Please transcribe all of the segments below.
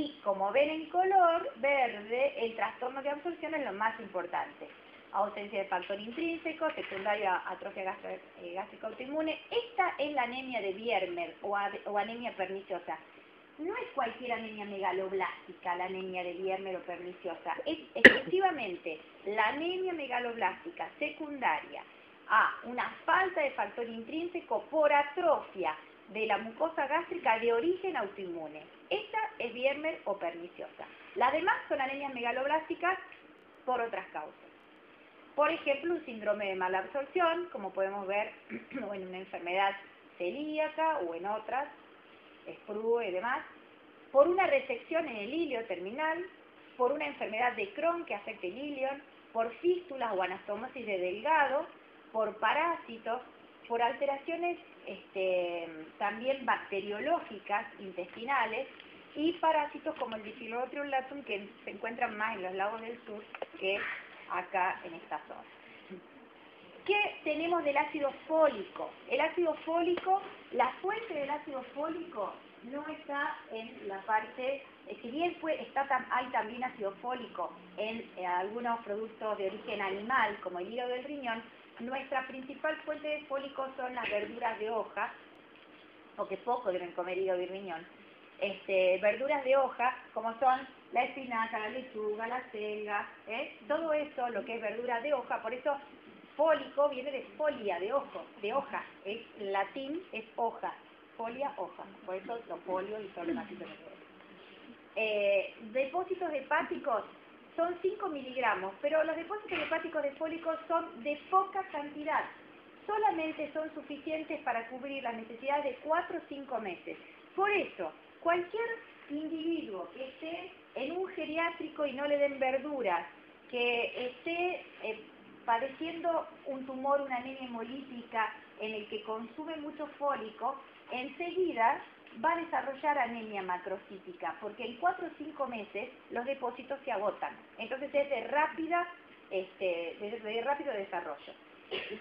Y como ven en color verde, el trastorno de absorción es lo más importante. Ausencia de factor intrínseco, secundario a atrofia gástrica autoinmune. Esta es la anemia de Biermer o anemia perniciosa. No es cualquier anemia megaloblástica, la anemia de Biermer o perniciosa. Es exclusivamente la anemia megaloblástica secundaria a una falta de factor intrínseco por atrofia de la mucosa gástrica de origen autoinmune. Esta es Biermer o perniciosa. Las demás son anemias megaloblásticas por otras causas. Por ejemplo, un síndrome de mala absorción, como podemos ver o en una enfermedad celíaca o en otras, SPRU y demás, por una resección en el ilio terminal, por una enfermedad de Crohn que afecte el ilion, por fístulas o anastomosis de delgado, por parásitos, por alteraciones también bacteriológicas intestinales y parásitos como el Bifidobacterium latum que se encuentran más en los lagos del sur que acá en esta zona. ¿Qué tenemos del ácido fólico? El ácido fólico, la fuente del ácido fólico no está en la parte, si bien hay también ácido fólico en algunos productos de origen animal, como el hígado del riñón, nuestra principal fuente de fólico son las verduras de hoja, o que poco deben comer hígado y riñón. Verduras de hoja, como son la espinaca, la lechuga, la selga, todo eso, lo que es verdura de hoja, por eso fólico viene de folia, de hoja, en latín es hoja, folia, hoja, por eso los folios y todo lo demás. Depósitos hepáticos son 5 miligramos, pero los depósitos hepáticos de fólico son de poca cantidad, solamente son suficientes para cubrir las necesidades de 4 o 5 meses. Por eso, cualquier individuo que esté en un geriátrico y no le den verduras, que esté padeciendo un tumor, una anemia hemolítica en el que consume mucho fólico, enseguida va a desarrollar anemia macrocítica, porque en 4 o 5 meses los depósitos se agotan. Entonces es de rápido desarrollo.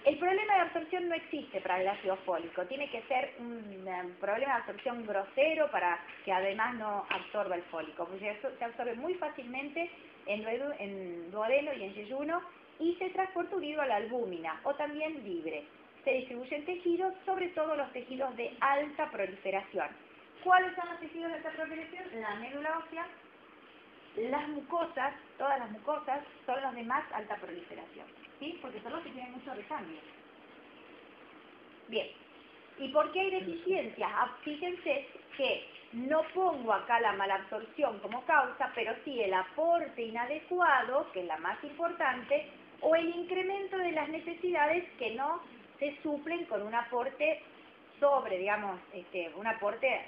El problema de absorción no existe para el ácido fólico, tiene que ser un problema de absorción grosero para que además no absorba el fólico, porque se absorbe muy fácilmente en duodeno y en yeyuno y se transporta unido a la albúmina o también libre. Se distribuye en tejidos, sobre todo los tejidos de alta proliferación. ¿Cuáles son los tejidos de alta proliferación? La médula ósea, las mucosas, todas las mucosas son los de más alta proliferación, ¿sí? Porque son los que tienen mucho recambio. Bien, ¿y por qué hay deficiencias? Fíjense que no pongo acá la malabsorción como causa, pero sí el aporte inadecuado, que es la más importante, o el incremento de las necesidades que no se suplen con un aporte un aporte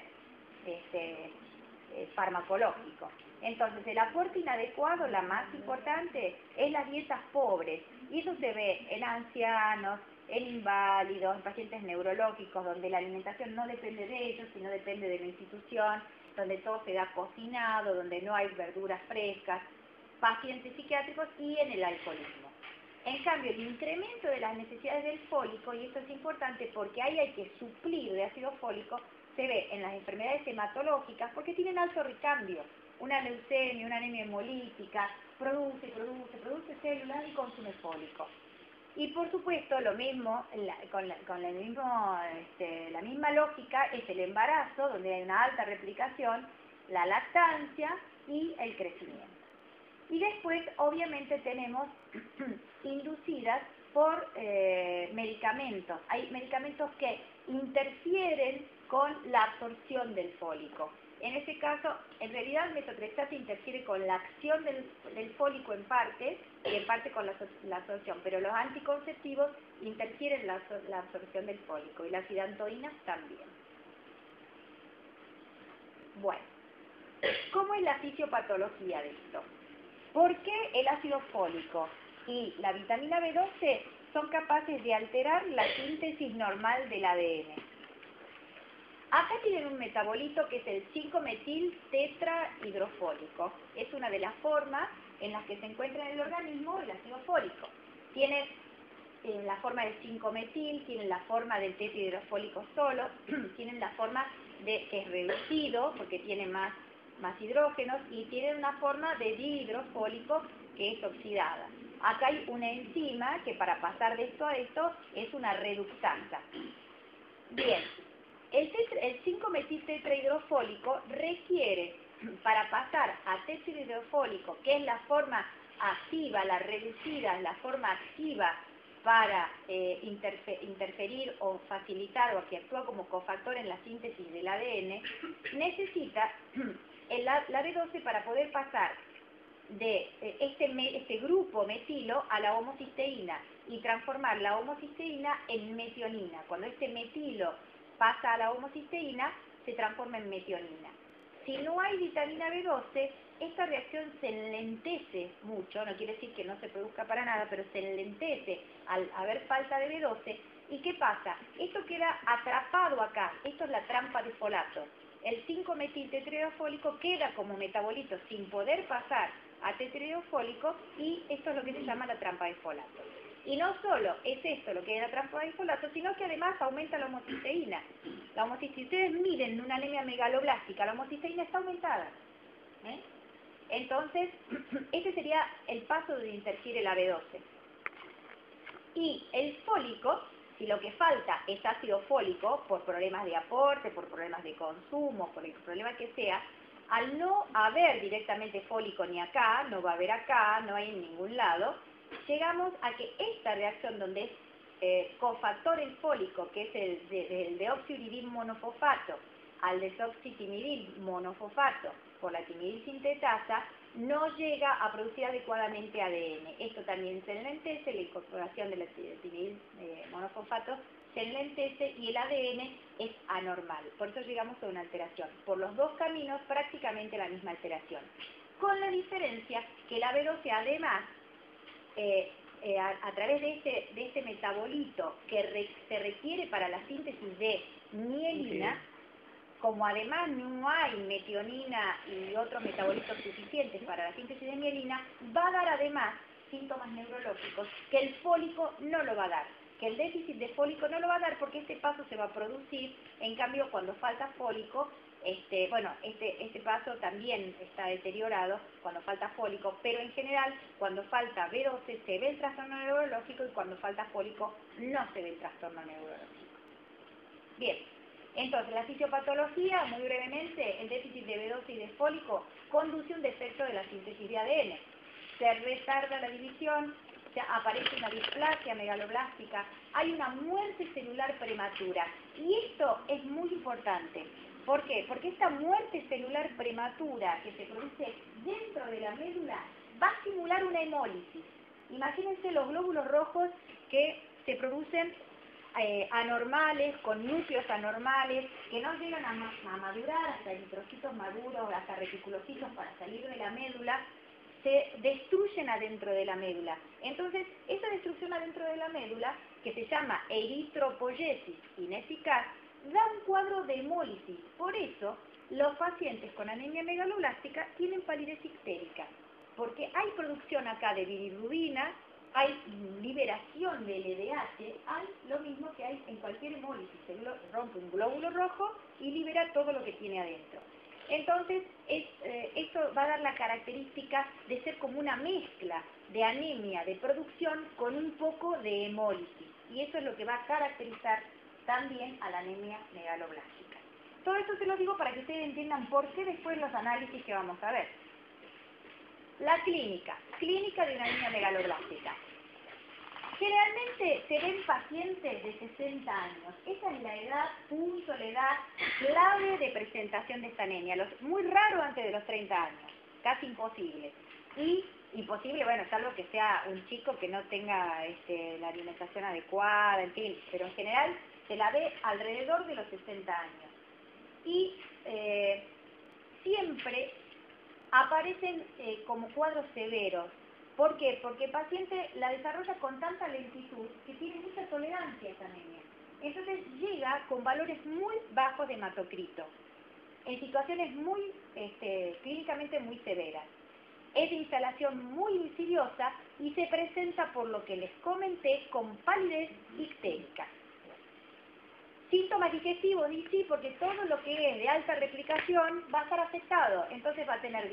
farmacológico. Entonces, el aporte inadecuado, la más importante, es las dietas pobres. Y eso se ve en ancianos, en inválidos, en pacientes neurológicos, donde la alimentación no depende de ellos, sino depende de la institución, donde todo se da cocinado, donde no hay verduras frescas, pacientes psiquiátricos y en el alcoholismo. En cambio, el incremento de las necesidades del fólico, y esto es importante porque ahí hay que suplir de ácido fólico, se ve en las enfermedades hematológicas porque tienen alto recambio. Una leucemia, una anemia hemolítica, produce células y consume fólico. Y por supuesto, lo mismo, con la misma lógica, es el embarazo, donde hay una alta replicación, la lactancia y el crecimiento. Y después, obviamente, tenemos inducidas por medicamentos. Hay medicamentos que interfieren con la absorción del fólico. En este caso, en realidad el metotrexato interfiere con la acción del fólico en parte, y en parte con la absorción, pero los anticonceptivos interfieren la absorción del fólico, y las hidantoínas también. Bueno, ¿cómo es la fisiopatología de esto? ¿Por qué el ácido fólico y la vitamina B12 son capaces de alterar la síntesis normal del ADN? Acá tienen un metabolito que es el 5-metil tetrahidrofólico. Es una de las formas en las que se encuentra en el organismo el ácido fólico. Tiene la forma del 5-metil, tienen la forma del tetrahidrofólico solo, tienen la forma que es reducido porque tiene más más hidrógenos y tienen una forma de dihidrofólico que es oxidada. Acá hay una enzima que para pasar de esto a esto es una reductasa. Bien, el 5-metil-tetrahidrofólico requiere, para pasar a tetrahidrofólico, que es la forma activa, la reducida, la forma activa para interferir o facilitar o que actúa como cofactor en la síntesis del ADN, necesita la B12 para poder pasar de este grupo metilo a la homocisteína y transformar la homocisteína en metionina. Cuando este metilo pasa a la homocisteína, se transforma en metionina. Si no hay vitamina B12, esta reacción se enlentece mucho, no quiere decir que no se produzca para nada, pero se enlentece al haber falta de B12. ¿Y qué pasa? Esto queda atrapado acá, esto es la trampa de folato. El 5-metil-tetrahidrofólico queda como metabolito sin poder pasar a tetrahidrofólico y esto es lo que se llama la trampa de folato. Y no solo es esto lo que es la trampa de folato, sino que además aumenta la homocisteína. La homocisteína, ustedes miren una anemia megaloblástica, la homocisteína está aumentada. Entonces, este sería el paso donde interfiere la B12. Y el fólico, si lo que falta es ácido fólico, por problemas de aporte, por problemas de consumo, por el problema que sea, al no haber directamente fólico ni acá, no va a haber acá, no hay en ningún lado, llegamos a que esta reacción donde es cofactor el fólico, que es el deoxiuridil monofosfato, al desoxitimidil monofosfato por la timidil sintetasa, no llega a producir adecuadamente ADN. Esto también se enlentece, la incorporación de la timidil monofosfato se enlentece y el ADN es anormal. Por eso llegamos a una alteración. Por los dos caminos, prácticamente la misma alteración. Con la diferencia que la B12 además, a través de este metabolito que se requiere para la síntesis de mielina, como además no hay metionina y otros metabolitos suficientes para la síntesis de mielina, va a dar además síntomas neurológicos que el fólico no lo va a dar, que el déficit de fólico no lo va a dar porque este paso se va a producir, en cambio cuando falta fólico, este paso también está deteriorado cuando falta fólico, pero en general cuando falta B12 se ve el trastorno neurológico y cuando falta fólico no se ve el trastorno neurológico. Bien. Entonces, la fisiopatología, muy brevemente, el déficit de B12 y de fólico conduce a un defecto de la síntesis de ADN. Se retarda la división, aparece una displasia megaloblástica, hay una muerte celular prematura. Y esto es muy importante. ¿Por qué? Porque esta muerte celular prematura que se produce dentro de la médula va a simular una hemólisis. Imagínense los glóbulos rojos que se producen anormales, con núcleos anormales, que no llegan a madurar hasta eritrocitos maduros, hasta reticulocitos para salir de la médula, se destruyen adentro de la médula. Entonces, esa destrucción adentro de la médula, que se llama eritropoyesis ineficaz, da un cuadro de hemólisis. Por eso, los pacientes con anemia megaloblástica tienen palidez ictérica, porque hay producción acá de bilirrubina, hay liberación del LDH, hay lo mismo que hay en cualquier hemólisis, se rompe un glóbulo rojo y libera todo lo que tiene adentro. Entonces, esto va a dar la característica de ser como una mezcla de anemia, de producción, con un poco de hemólisis. Y eso es lo que va a caracterizar también a la anemia megaloblástica. Todo esto se lo digo para que ustedes entiendan por qué después los análisis que vamos a ver. La clínica de una anemia megaloblástica. Generalmente se ven pacientes de 60 años. Esa es la edad, la edad clave de presentación de esta anemia. Muy raro antes de los 30 años, casi imposible. Y imposible, bueno, salvo que sea un chico que no tenga la alimentación adecuada, en fin, pero en general se la ve alrededor de los 60 años. Y siempre aparecen como cuadros severos. ¿Por qué? Porque el paciente la desarrolla con tanta lentitud que tiene mucha tolerancia a esa anemia. Entonces llega con valores muy bajos de hematocrito, en situaciones clínicamente muy severas. Es de instalación muy insidiosa y se presenta por lo que les comenté con palidez ictérica. Síntomas digestivos, y sí, porque todo lo que es de alta replicación va a estar afectado. Entonces va a tener